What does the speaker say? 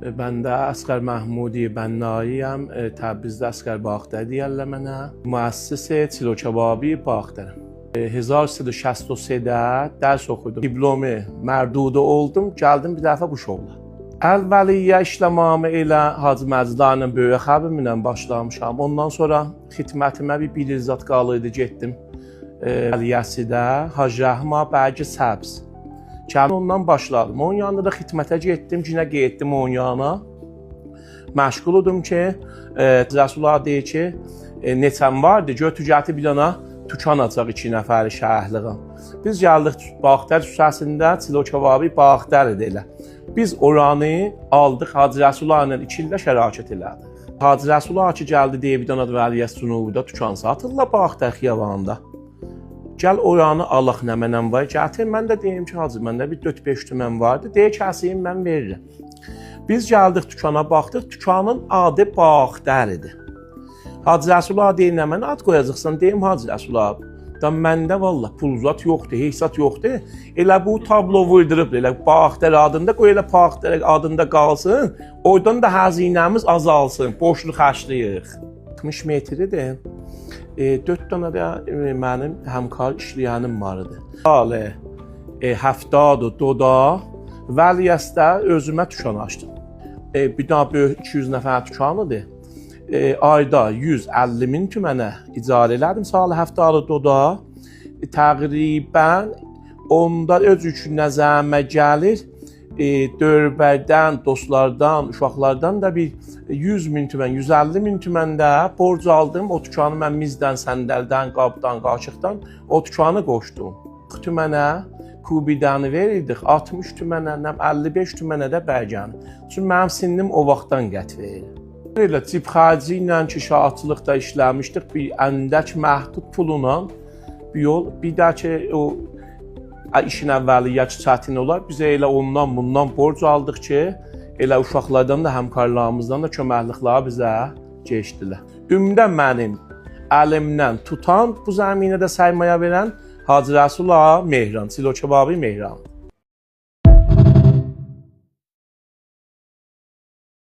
Ben də Əsqər Məhmudi Bənnayiyəm, Təbrizdə Əsqər Bağdər deyərlər mənə. Müəssisi Çilo Kebabi Bağdərəm. 1363-də dərs oxudum. Diplomu mərduda oldum, gəldim bir dəfə bu şovla. Əvvəliyyə işləmamı elə Hacı Məcdanın böyük xəbimlə başlamışam. Ondan sonra xidmətimə bir il zat qalıydı, getdim. Əliyəsidə Hacı Rəhma Bərgi Səbz. Ondan başladım. Onun yanında da xidmətə getdim, yenə getdim onun yanına. Məşğul oldum ki, Rəsulullah deyir ki, neçəm vardı, götü-gəti bir dana tükan açaq 2 nəfəri şəhərliğin. Biz gəldik Bağdər küçəsində, Çilo Kebabi Bağdər idi elə. Biz oranı aldıq, Hacı Rəsulullah ilə 2 ildə şəraket elədik. Hacı Rəsulullah ki, gəldi deyə bir dana Vəliyyət Cünubuda tükan satırlar Bağdər xiyabanında. Gəl oranı alaq nə mənəm var. Gətir, mən də deyim ki, hacı, məndə bir 4-5 tümən vardı. Deyə kəsiyim, mən verirəm. Biz gəldik tükana, baxdıq. Tükanın adı Bağdər idi. Hacı Rəsulullah deyir, nə mən ad qoyacaqsan? Deyim, Hacı Rəsulullah, da məndə valla pulzat yoxdur, heysat yoxdur. Elə bu tablo vurdurub, elə Bağdər adında qoy, elə Bağdər adında qalsın. Oradan da həzinəmiz azalsın, boşluq xərcləyik. 60 metridir. 4 dənə də mənim həmkar işləyənim var idi. Salı 72-da Vəliyyətdə özümə tükan açdım. Bir daha böyük 200 nəfər tükan idi. Ayda 150 min tümənə icarə elədim. Salı 72-da təqribən onda öz üçün nəzərimə gəlir. Dörbərdən, dostlardan, uşaqlardan da bir 100 min tümən, 150 min tüməndə borc aldım. O tükanı mən mizdən, səndəldən, qabdan, qaşıqdan o tükanı qoşdum. 40 tümənə kubidəni verirdik, 60 tümənə, 55 tümənə də bərgəni. Çünki mənim sinnim o vaxtdan qət verir. Belə cib xərci ilə ki, şahatçılıqda işləmişdik, bir əndək məhdud puluna bir yol, bir də ki, o işin əvvəliyyəki çətin olar. Biz elə ondan, bundan borc aldıq ki, elə uşaqlardan da, həmkarlarımızdan da köməklikləri bizə keçdilər. Ümumdə mənim əlimdən tutan, bu zəminədə sərmayə verən Hacı Rəsulullah Mehran, Çilo Kebabi Mehran.